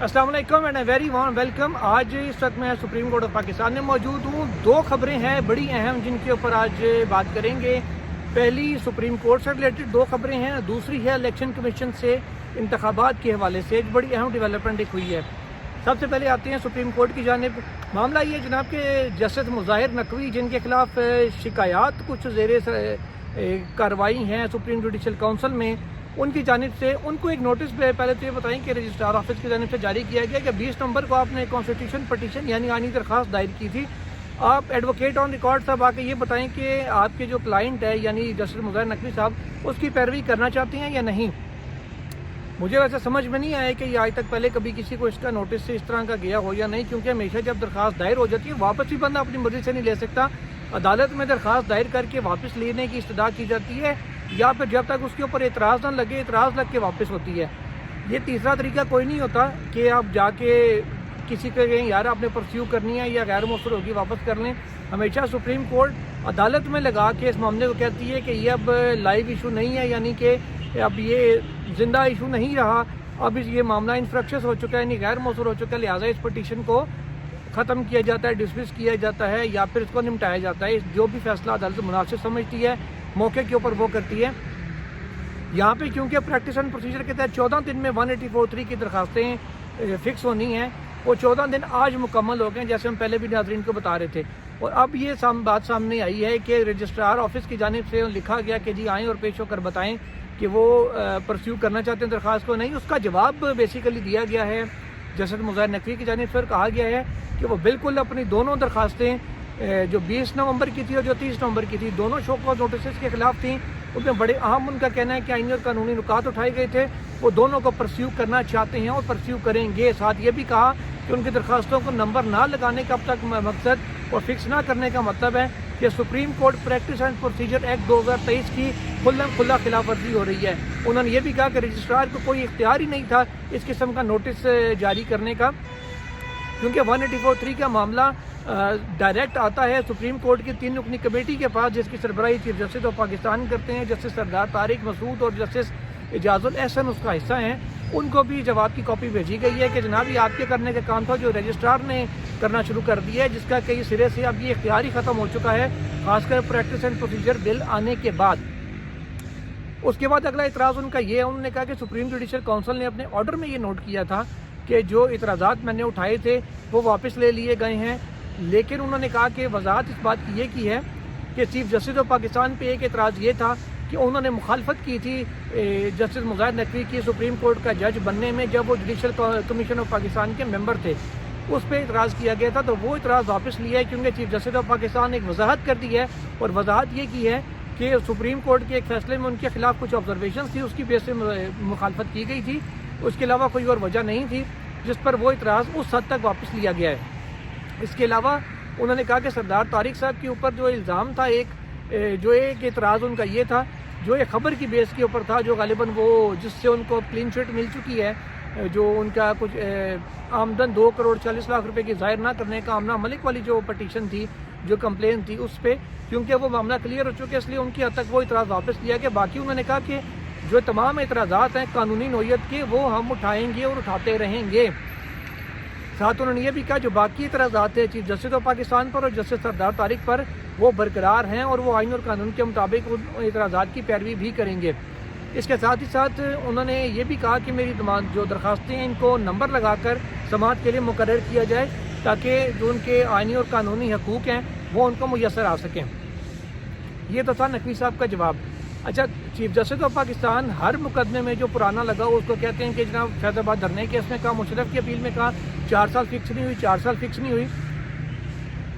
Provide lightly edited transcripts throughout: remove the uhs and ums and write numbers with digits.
السلام علیکم and very warm welcome. آج اس وقت میں سپریم کورٹ آف پاکستان میں موجود ہوں۔ دو خبریں ہیں بڑی اہم جن کے اوپر آج بات کریں گے۔ پہلی سپریم کورٹ سے ریلیٹڈ دو خبریں ہیں، دوسری ہے الیکشن کمیشن سے انتخابات کے حوالے سے ایک بڑی اہم ڈیولپمنٹ ایک ہوئی ہے۔ سب سے پہلے آتے ہیں سپریم کورٹ کی جانب۔ معاملہ یہ جناب کہ جسٹس مظاہر نقوی جن کے خلاف شکایات کچھ زیر کارروائی ہیں سپریم جوڈیشل کونسل میں، ان کی جانب سے ان کو ایک نوٹس پہلے تو یہ بتائیں کہ رجسٹرار آفس کی جانب سے جاری کیا گیا کہ 20 نومبر کو آپ نے کانسٹیٹیوشن پٹیشن یعنی آئینی درخواست دائر کی تھی۔ آپ ایڈوکیٹ آن ریکارڈ صاحب آ کے یہ بتائیں کہ آپ کے جو کلائنٹ ہے یعنی جسٹس مظاہر نقوی صاحب اس کی پیروی کرنا چاہتے ہیں یا نہیں۔ مجھے ویسے سمجھ میں نہیں آیا کہ یہ آج تک پہلے کبھی کسی کو اس کا نوٹس سے اس طرح کا گیا ہو یا نہیں، کیونکہ ہمیشہ جب درخواست دائر ہو جاتی ہے واپس ہی بندہ اپنی مرضی سے نہیں لے سکتا۔ عدالت میں درخواست دائر کر کے واپس لینے کی استدعا کی جاتی ہے یا پھر جب تک اس کے اوپر اعتراض نہ لگے، اعتراض لگ کے واپس ہوتی ہے۔ یہ تیسرا طریقہ کوئی نہیں ہوتا کہ آپ جا کے کسی کو کہیں یار آپ نے پرسیو کرنی ہے یا غیر مؤثر ہوگی واپس کر لیں۔ ہمیشہ سپریم کورٹ عدالت میں لگا کے اس معاملے کو کہتی ہے کہ یہ اب لائیو ایشو نہیں ہے، یعنی کہ اب یہ زندہ ایشو نہیں رہا، اب یہ معاملہ انفرکشس ہو چکا ہے یعنی غیر مؤثر ہو چکا ہے، لہٰذا اس پٹیشن کو ختم کیا جاتا ہے، ڈسمس کیا جاتا ہے یا پھر اس کو نمٹایا جاتا ہے۔ جو بھی فیصلہ عدالت مناسب سمجھتی ہے موقع کے اوپر وہ کرتی ہے۔ یہاں پہ کیونکہ پریکٹس اینڈ پروسیجر کے تحت 14 دن میں 184(3) کی درخواستیں فکس ہونی ہیں، وہ 14 دن آج مکمل ہو گئے جیسے ہم پہلے بھی ناظرین کو بتا رہے تھے۔ اور اب یہ بات سامنے آئی ہے کہ رجسٹرار آفس کی جانب سے لکھا گیا کہ جی آئیں اور پیش ہو کر بتائیں کہ وہ پرسیو کرنا چاہتے ہیں درخواست کو نہیں۔ اس کا جواب بیسیکلی دیا گیا ہے جسٹس مظاہر نقوی کی جانب سے، کہا گیا ہے کہ وہ بالکل اپنی دونوں درخواستیں جو 20 نومبر کی تھی اور جو 30 نومبر کی تھی دونوں شو کاز نوٹسز کے خلاف تھیں۔ ان میں بڑے اہم ان کا کہنا ہے کہ آئینی اور قانونی نکات اٹھائے گئے تھے، وہ دونوں کو پرسیو کرنا چاہتے ہیں اور پرسیو کریں گے۔ ساتھ یہ بھی کہا کہ ان کی درخواستوں کو نمبر نہ لگانے کا اب تک مقصد اور فکس نہ کرنے کا مطلب ہے کہ supreme court practice and procedure act 2023 کی کھلا خلاف ورزی ہو رہی ہے۔ انہوں نے یہ بھی کہا کہ رجسٹرار کو کوئی اختیار ہی نہیں تھا اس قسم کا نوٹس جاری کرنے کا، کیونکہ 184(3) کا معاملہ ڈائریکٹ آتا ہے سپریم کورٹ کی 3 رکنی کمیٹی کے پاس، جس کی سربراہی چیف جسٹس آف پاکستان کرتے ہیں۔ جسٹس سردار طارق مسعود اور جسٹس اعجاز الاحسن اس کا حصہ ہیں۔ ان کو بھی جواب کی کاپی بھیجی گئی ہے کہ جناب یہ آپ کے کرنے کا کام تھا جو رجسٹرار نے کرنا شروع کر دیا ہے، جس کا کئی سرے سے اب یہ اختیار ہی ختم ہو چکا ہے، خاص کر پریکٹس اینڈ پروسیجر بل آنے کے بعد۔ اس کے بعد اگلا اعتراض ان کا یہ ہے، انہوں نے کہا کہ سپریم جوڈیشل کونسل نے اپنے آرڈر میں یہ نوٹ کیا تھا کہ جو اعتراضات میں نے اٹھائے تھے وہ واپس لے لیے گئے ہیں، لیکن انہوں نے کہا کہ وضاحت اس بات کی یہ کی ہے کہ چیف جسٹس آف پاکستان پہ ایک اعتراض یہ تھا کہ انہوں نے مخالفت کی تھی جسٹس مظاہر نقوی کی سپریم کورٹ کا جج بننے میں جب وہ جوڈیشل کمیشن آف پاکستان کے ممبر تھے، اس پہ اعتراض کیا گیا تھا، تو وہ اعتراض واپس لیا ہے کیونکہ چیف جسٹس آف پاکستان نے ایک وضاحت کر دی ہے، اور وضاحت یہ کی ہے کہ سپریم کورٹ کے ایک فیصلے میں ان کے خلاف کچھ آبزرویشنز تھی، اس کی بیس سے مخالفت کی گئی تھی، اس کے علاوہ کوئی اور وجہ نہیں تھی، جس پر وہ اعتراض اس حد تک واپس لیا گیا ہے۔ اس کے علاوہ انہوں نے کہا کہ سردار طارق صاحب کے اوپر جو الزام تھا ایک اعتراض ان کا یہ تھا، جو ایک خبر کی بیس کے اوپر تھا، جو غالباً وہ جس سے ان کو کلین چٹ مل چکی ہے، جو ان کا کچھ آمدن 2.40 کروڑ روپے کی ظاہر نہ کرنے کا آمنہ ملک والی جو پٹیشن تھی، جو کمپلین تھی اس پہ، کیونکہ وہ معاملہ کلیئر ہو چکے اس لیے ان کی حد تک وہ اعتراض واپس لیا گیا۔ باقی انہوں نے کہا کہ جو تمام اعتراضات ہیں قانونی نوعیت کے وہ ہم اٹھائیں گے اور اٹھاتے رہیں گے۔ ساتھ انہوں نے یہ بھی کہا جو باقی اعتراضات ہیں چیف جسٹس آف پاکستان پر اور جسٹس سردار طارق پر وہ برقرار ہیں اور وہ آئین اور قانون کے مطابق ان اعتراضات کی پیروی بھی کریں گے۔ اس کے ساتھ ہی ساتھ انہوں نے یہ بھی کہا کہ میری جو درخواستیں ہیں ان کو نمبر لگا کر سماعت کے لیے مقرر کیا جائے تاکہ جو ان کے آئینی اور قانونی حقوق ہیں وہ ان کو میسر آ سکیں۔ یہ تو تھا نقوی صاحب کا جواب۔ اچھا، چیف جسٹس آف پاکستان ہر مقدمے میں جو پرانا لگا اس کو کہتے ہیں کہ جناب فیض آباد دھرنے کیس میں کہا، مشرف کی اپیل میں کہا 4 سال فکس نہیں ہوئی، 4 سال فکس نہیں ہوئی۔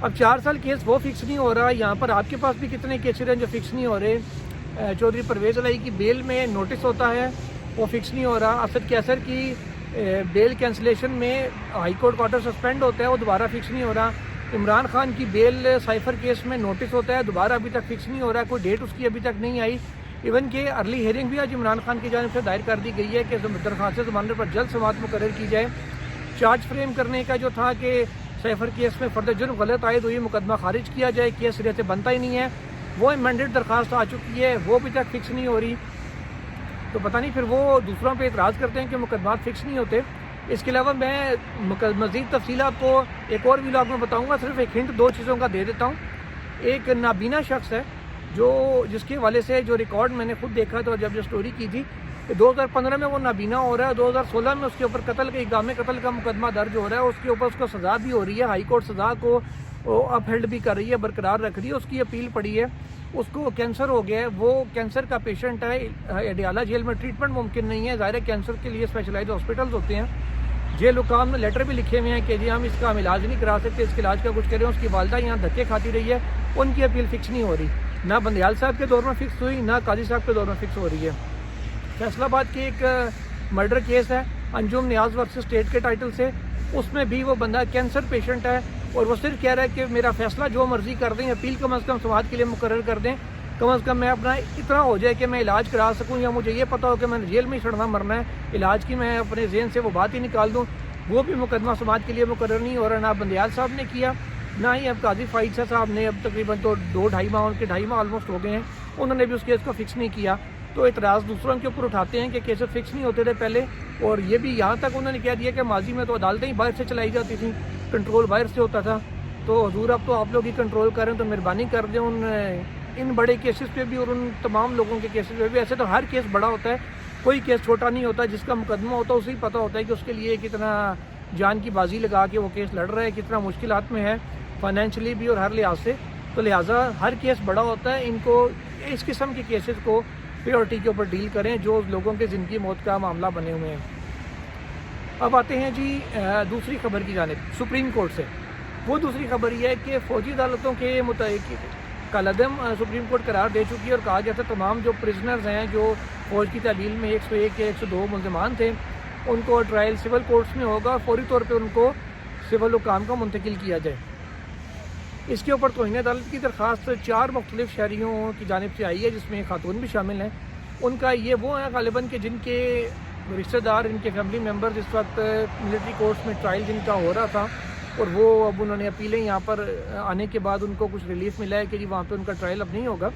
اب 4 سال کیس وہ فکس نہیں ہو رہا، یہاں پر آپ کے پاس بھی کتنے کیسز ہیں جو فکس نہیں ہو رہے۔ چودھری پرویز الہی کی بیل میں نوٹس ہوتا ہے وہ فکس نہیں ہو رہا، اسد کیسر کی بیل کینسلیشن میں ہائی کورٹ کا آرڈر سسپینڈ ہوتا ہے وہ دوبارہ فکس نہیں ہو رہا۔ عمران خان کی بیل سائفر کیس میں نوٹس ہوتا ہے دوبارہ ابھی تک فکس نہیں ہو رہا، کوئی ڈیٹ اس کی ابھی تک نہیں آئی۔ ایون کہ ارلی ہیئرنگ بھی آج عمران خان کی جانب سے دائر کر دی گئی ہے کہ درخواست زمانے پر جلد سماعت مقرر کی جائے۔ چارج فریم کرنے کا جو تھا کہ سائفر کیس میں فرد جرم غلط عائد ہوئی مقدمہ خارج کیا جائے، کیس سرے سے بنتا ہی نہیں ہے، وہ امینڈڈ درخواست آ چکی ہے، وہ ابھی تک فکس نہیں ہو رہی۔ تو پتہ نہیں پھر وہ دوسروں پہ اعتراض کرتے ہیں کہ مقدمات فکس نہیں ہوتے، اس کے علاوہ میں مزید تفصیل آپ کو ایک اور ویلاگ میں بتاؤں گا. صرف ایک ہنٹ 2 چیزوں کا دے دیتا ہوں. ایک نابینا شخص ہے جس کے حوالے سے جو ریکارڈ میں نے خود دیکھا تھا جب جو سٹوری کی تھی کہ 2015 میں وہ نابینا ہو رہا ہے, 2016 میں اس کے اوپر اقدام قتل کا مقدمہ درج ہو رہا ہے, اس کے اوپر اس کو سزا بھی ہو رہی ہے, ہائی کورٹ سزا کو اپ ہیلڈ بھی کر رہی ہے, برقرار رکھ رہی ہے. اس کی اپیل پڑی ہے, اس کو کینسر ہو گیا ہے, وہ کینسر کا پیشنٹ ہے, اڈیالہ جیل میں ٹریٹمنٹ ممکن نہیں ہے. ظاہر ہے کینسر کے لیے اسپیشلائزڈ ہاسپٹلز ہوتے ہیں. جیل حکام نے لیٹر بھی لکھے ہوئے ہیں کہ جی ہم اس کا علاج نہیں کرا سکتے, اس کے علاج کا کچھ کریں. اس کی والدہ یہاں دھکے کھاتی رہی ہے, ان کی اپیل فکس نہیں ہو رہی, نہ بندیال صاحب کے دور میں فکس ہوئی, نہ قاضی صاحب کے دور میں فکس ہو رہی ہے. فیصل آباد کے ایک مرڈر کیس ہے انجم نیاز ورسز اسٹیٹ کے ٹائٹل سے, اس میں بھی وہ بندہ کینسر پیشنٹ ہے اور وہ صرف کہہ رہا ہے کہ میرا فیصلہ جو مرضی کر دیں, اپیل کم از کم سماعت کے لیے مقرر کر دیں, کم از کم میں اپنا اتنا ہو جائے کہ میں علاج کرا سکوں, یا مجھے یہ پتہ ہو کہ میں نے جیل میں ہی سڑنا مرنا ہے, علاج کی میں اپنے ذہن سے وہ بات ہی نکال دوں. وہ بھی مقدمہ سماعت کے لیے مقرر نہیں ہو رہا, نہ بندیال صاحب نے کیا, نہ ہی اب قاضی فائد صاحب نے. اب تقریباً تو 2-2.5 ماہ, ان کے 2.5 ماہ آلموسٹ ہو گئے ہیں, انہوں نے بھی اس کیس کو فکس نہیں کیا. تو اعتراض دوسروں کے اوپر اٹھاتے ہیں کہ کیسز فکس نہیں ہوتے تھے پہلے, اور یہ بھی یہاں تک انہوں نے کہہ دیا کہ ماضی میں تو عدالتیں ہی باہر سے چلائی جاتی تھیں, کنٹرول باہر سے ہوتا تھا. تو حضور اب تو آپ لوگ ہی کنٹرول کریں, تو مہربانی کر دیں ان بڑے کیسز پہ بھی اور ان تمام لوگوں کے کیسز پہ بھی. ایسے تو ہر کیس بڑا ہوتا ہے, کوئی کیس چھوٹا نہیں ہوتا. جس کا مقدمہ ہوتا ہے اسے ہی پتہ ہوتا ہے کہ اس کے لیے کتنا جان کی بازی لگا کے وہ کیس لڑ رہا ہے, کتنا مشکلات میں ہے فائنینشلی بھی اور ہر لحاظ سے. تو لہٰذا ہر کیس بڑا ہوتا ہے, ان کو اس قسم کے کیسز کو پریورٹی کے اوپر ڈیل کریں جو لوگوں کے زندگی موت کا معاملہ بنے ہوئے ہیں. اب آتے ہیں جی دوسری خبر کی جانب سپریم کورٹ سے. وہ دوسری خبر یہ ہے کہ فوجی عدالتوں کے متعلق کالعدم سپریم کورٹ قرار دے چکی ہے اور کہا گیا تھا تمام جو پرزنرز ہیں جو فوج کی تعلیل میں 101 یا 102 ملزمان تھے, ان کو ٹرائل سول کورٹس میں ہوگا, فوری طور پہ ان کو سول حکام کو منتقل کیا جائے. اس کے اوپر توہین عدالت کی درخواست 4 مختلف شہریوں کی جانب سے آئی ہے, جس میں خاتون بھی شامل ہیں. ان کا یہ وہ ہیں غالباً کہ جن کے رشتہ دار, ان کے فیملی ممبرز اس وقت ملٹری کورٹس میں ٹرائل جن کا ہو رہا تھا, اور وہ اب انہوں نے اپیلیں یہاں پر آنے کے بعد ان کو کچھ ریلیف ملا ہے کہ جی وہاں پہ ان کا ٹرائل اب نہیں ہوگا.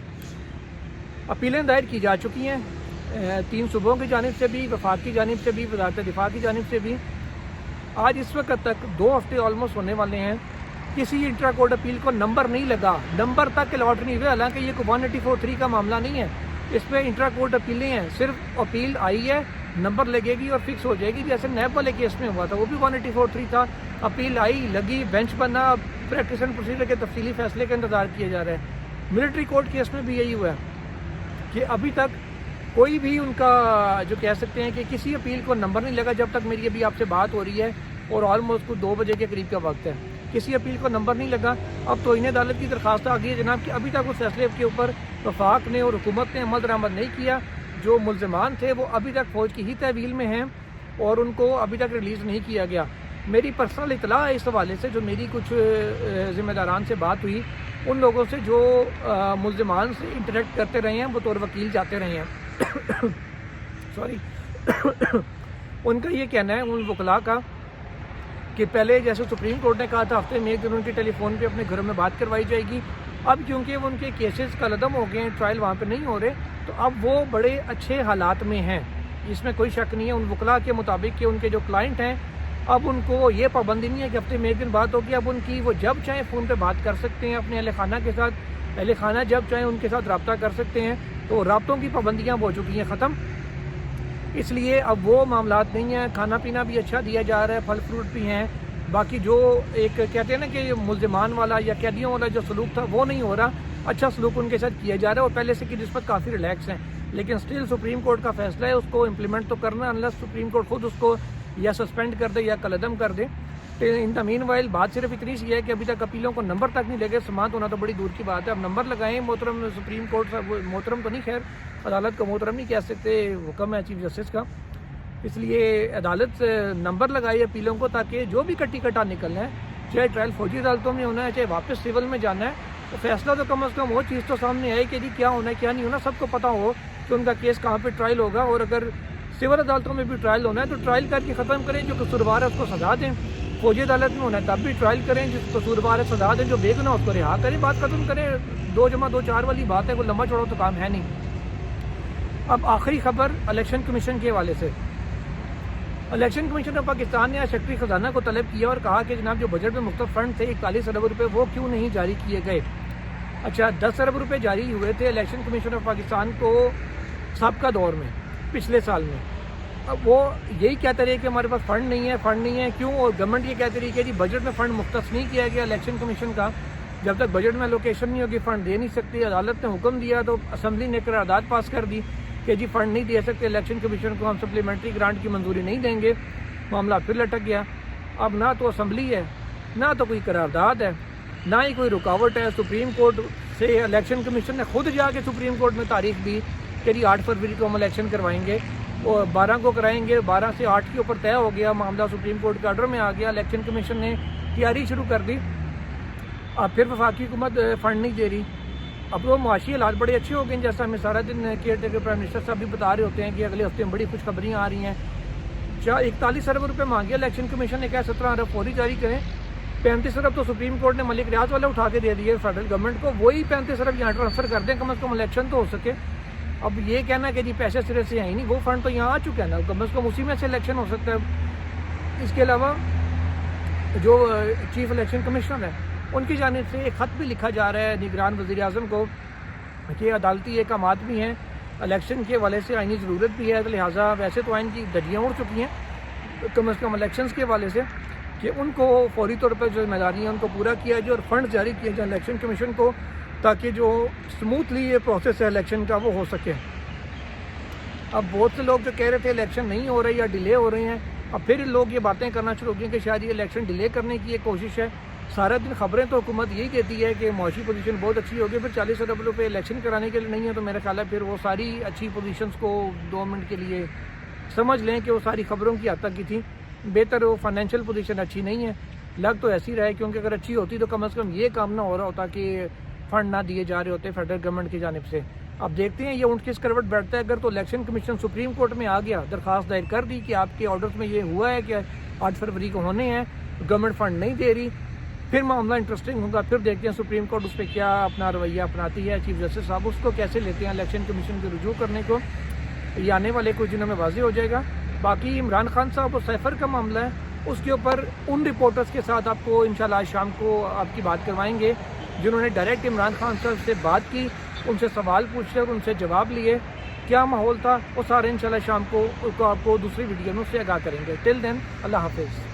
اپیلیں دائر کی جا چکی ہیں 3 صوبوں کی جانب سے بھی, وفاق کی جانب سے بھی, وزارت دفاع کی جانب سے بھی. آج اس وقت تک 2 ہفتے آلموسٹ ہونے والے ہیں, کسی انٹرا کورٹ اپیل کو نمبر نہیں لگا, نمبر تک الاٹ نہیں ہوئے. حالانکہ یہ کوئی 184.3 کا معاملہ نہیں ہے, اس میں انٹرا کورٹ اپیلیں ہیں, صرف اپیل آئی ہے, نمبر لگے گی اور فکس ہو جائے گی. جیسے نیب والے کیس میں ہوا تھا, وہ بھی 184.3 تھا, اپیل آئی, لگی, بینچ بنا, پریکٹس اینڈ پروسیجر کے تفصیلی فیصلے کا انتظار کیا جا رہا ہے. ملٹری کورٹ کیس میں بھی یہی ہوا ہے کہ ابھی تک کوئی بھی ان کا جو کہہ سکتے ہیں کہ کسی اپیل کو نمبر نہیں لگا. جب تک میری ابھی آپ سے بات ہو رہی ہے اور آلموسٹ کچھ 2 بجے کے قریب کا وقت ہے, کسی اپیل کو نمبر نہیں لگا. اب توہین عدالت کی درخواست آ گئی ہے جناب کہ ابھی تک اس فیصلے کے اوپر وفاق نے اور حکومت نے عمل درآمد نہیں کیا. جو ملزمان تھے وہ ابھی تک فوج کی ہی تحویل میں ہیں اور ان کو ابھی تک ریلیز نہیں کیا گیا. میری پرسنل اطلاع ہے اس حوالے سے, جو میری کچھ ذمہ داران سے بات ہوئی, ان لوگوں سے جو ملزمان سے انٹریکٹ کرتے رہے ہیں, بطور وکیل جاتے رہے ہیں سوری ان کا یہ کہنا ہے, ان وکلاء کا, کہ پہلے جیسے سپریم کورٹ نے کہا تھا ہفتے میں 1 دن ان کی ٹیلی فون پہ اپنے گھروں میں بات کروائی جائے گی. اب کیونکہ ان کے کیسز کالعدم ہو گئے ہیں, ٹرائل وہاں پہ نہیں ہو رہے, تو اب وہ بڑے اچھے حالات میں ہیں, اس میں کوئی شک نہیں ہے. ان وکلاء کے مطابق کہ ان کے جو کلائنٹ ہیں, اب ان کو یہ پابندی نہیں ہے کہ ہفتے میں 1 دن بات ہوگی. اب ان کی وہ جب چاہیں فون پہ بات کر سکتے ہیں اپنے اہل خانہ کے ساتھ, اہل خانہ جب چاہیں ان کے ساتھ رابطہ کر سکتے ہیں. تو رابطوں کی پابندیاں ہو چکی ہیں ختم, اس لیے اب وہ معاملات نہیں ہیں. کھانا پینا بھی اچھا دیا جا رہا ہے, پھل فروٹ بھی ہیں. باقی جو ایک کہتے ہیں نا کہ ملزمان والا یا قیدیوں والا جو سلوک تھا وہ نہیں ہو رہا, اچھا سلوک ان کے ساتھ کیا جا رہا ہے اور پہلے سے کی نسبت کافی ریلیکس ہیں. لیکن سٹل سپریم کورٹ کا فیصلہ ہے, اس کو امپلیمنٹ تو کرنا, انلیس سپریم کورٹ خود اس کو یا سسپینڈ کر دے یا کالعدم کر دے. ان دا مین وائل بات صرف اتنی سی ہے کہ ابھی تک اپیلوں کو نمبر تک نہیں لگے. سماعت ہونا تو بڑی دور کی بات ہے, اب نمبر لگائیں. محترم سپریم کورٹ, محترم تو نہیں, خیر عدالت کو محترم نہیں کہہ سکتے, حکم ہے چیف جسٹس کا, اس لیے عدالت نمبر لگائی اپیلوں کو, تاکہ جو بھی کٹی کٹا نکلنا ہے, چاہے ٹرائل فوجی عدالتوں میں ہونا ہے, چاہے واپس سول میں جانا ہے, تو فیصلہ تو کم از کم وہ چیز تو سامنے آئے کہ جی کیا ہونا ہے کیا نہیں ہونا, سب کو پتہ ہو کہ ان کا کیس کہاں پہ ٹرائل ہوگا. اور اگر سول عدالتوں میں بھی ٹرائل ہونا ہے تو ٹرائل کر کے ختم کریں, جو قصوروار ہے اس کو سزا دیں. فوجی عدالت میں ہونا ہے تب بھی ٹرائل کریں, جس قصوروار ہے سزا دیں, جو بے گناہ اس کو رہا کریں, بات ختم کریں. 2 + 2 = 4 والی بات ہے, کوئی لمبا چوڑا تو کام ہے نہیں. اب آخری خبر الیکشن کمیشن کے حوالے سے. الیکشن کمیشن آف پاکستان نے سیکرٹری خزانہ کو طلب کیا اور کہا کہ جناب جو بجٹ میں مختلف فنڈ تھے 41 ارب روپے وہ کیوں نہیں جاری کیے گئے. اچھا 10 ارب روپے جاری ہوئے تھے الیکشن کمیشن آف پاکستان کو سابقہ دور میں پچھلے سال میں. اب وہ یہی کہتے رہے کہ ہمارے پاس فنڈ نہیں ہے کیوں, اور گورنمنٹ یہ کہتے رہی کہ جی بجٹ میں فنڈ مختص نہیں کیا گیا الیکشن کمیشن کا, جب تک بجٹ میں لوکیشن نہیں ہوگی فنڈ دے نہیں سکتی. عدالت نے حکم دیا تو اسمبلی نے قرارداد پاس کر دی کہ جی فنڈ نہیں دے سکتے الیکشن کمیشن کو, ہم سپلیمنٹری گرانٹ کی منظوری نہیں دیں گے. معاملہ پھر لٹک گیا. اب نہ تو اسمبلی ہے, نہ تو کوئی قرارداد ہے, نہ ہی کوئی رکاوٹ ہے. سپریم کورٹ سے الیکشن کمیشن نے خود جا کے سپریم کورٹ میں تاریخ دی کہ جی 8 فروری کو ہم الیکشن کروائیں گے اور 12 کو کرائیں گے. 12 سے 8 کے اوپر طے ہو گیا معاملہ, سپریم کورٹ کے آرڈر میں آ گیا. الیکشن کمیشن نے تیاری شروع کر دی. اب پھر وفاقی حکومت فنڈ نہیں دے رہی. اب وہ معاشی حالات بڑے اچھے ہو گئے ہیں, جیسا ہمیں سارا دن کیئر ٹیکر پرائم منسٹر صاحب بھی بتا رہے ہوتے ہیں کہ اگلے ہفتے میں بڑی خوشخبریاں آ رہی ہیں. 41 ارب روپے مانگے الیکشن کمیشن نے, کہا 17 ارب فوری جاری کریں. 35 ارب تو سپریم کورٹ نے ملک ریاض والے اٹھا کے دے دیے فیڈرل گورنمنٹ کو, وہی 35 ارب یہاں ٹرانسفر کر دیں, کم از کم الیکشن تو ہو سکے. اب یہ کہنا کہ جی پیسے سرے سے ہیں نہیں, وہ فنڈ تو یہاں آ چکا ہے نا, کم از کم اسی میں سے الیکشن ہو سکتا ہے. اس کے علاوہ جو چیف الیکشن کمشنر ہے ان کی جانب سے ایک خط بھی لکھا جا رہا ہے نگران وزیر اعظم کو کہ عدالتی احکامات بھی ہیں, الیکشن کے حوالے سے آئینی ضرورت بھی ہے, لہٰذا ویسے تو آئین کی دھجیاں اڑ چکی ہیں کم از کم الیکشنز کے حوالے سے, کہ ان کو فوری طور پر جو ذمہ داری ہیں ان کو پورا کیا جائے اور فنڈ جاری کیے جائیں الیکشن کمیشن کو, تاکہ جو سموتھلی یہ پروسیس ہے الیکشن کا وہ ہو سکے. اب بہت سے لوگ جو کہہ رہے تھے الیکشن نہیں ہو رہے یا ڈیلے ہو رہے ہیں, اب پھر لوگ یہ باتیں کرنا شروع کی کہ شاید یہ الیکشن ڈیلے کرنے کی ایک کوشش ہے. سارا دن خبریں تو حکومت یہی کہتی ہے کہ معاشی پوزیشن بہت اچھی ہوگی, پھر 40 ارب روپے الیکشن کرانے کے لیے نہیں ہے, تو میرا خیال ہے پھر وہ ساری اچھی پوزیشنز کو 2 منٹ کے لیے سمجھ لیں کہ وہ ساری خبروں کی حد تک کی تھی. بہتر وہ فائنینشیل پوزیشن اچھی نہیں ہے, لگ تو ایسی رہے, کیونکہ اگر اچھی ہوتی تو کم از کم یہ کام نہ ہو رہا ہوتا کہ فنڈ نہ دیے جا رہے ہوتے فیڈرل گورنمنٹ کی جانب سے. اب دیکھتے ہیں یہ اونٹ کس کروٹ بیٹھتا ہے. اگر تو الیکشن کمیشن سپریم کورٹ میں آ گیا, درخواست دائر کر دی کہ آپ کے آرڈرز میں یہ ہوا ہے کہ 8 فروری کو ہونے ہیں, گورنمنٹ فنڈ نہیں دے رہی, پھر معاملہ انٹرسٹنگ ہوگا. پھر دیکھتے ہیں سپریم کورٹ اس پہ کیا اپنا رویہ اپناتی ہے, چیف جسٹس صاحب اس کو کیسے لیتے ہیں الیکشن کمیشن کے رجوع کرنے کو, یہ آنے والے کچھ دنوں میں واضح ہو جائے گا. باقی عمران خان صاحب اور سیفر کا معاملہ ہے, اس کے اوپر ان رپورٹرز کے ساتھ آپ کو انشاءاللہ آج شام کو آپ کی بات کروائیں گے جنہوں نے ڈائریکٹ عمران خان صاحب سے بات کی, ان سے سوال پوچھے اور ان سے جواب لیے. کیا ماحول تھا وہ سارے انشاءاللہ شام کو آپ کو دوسری ویڈیو میں اس سے آگاہ کریں گے. ٹل دین اللہ حافظ.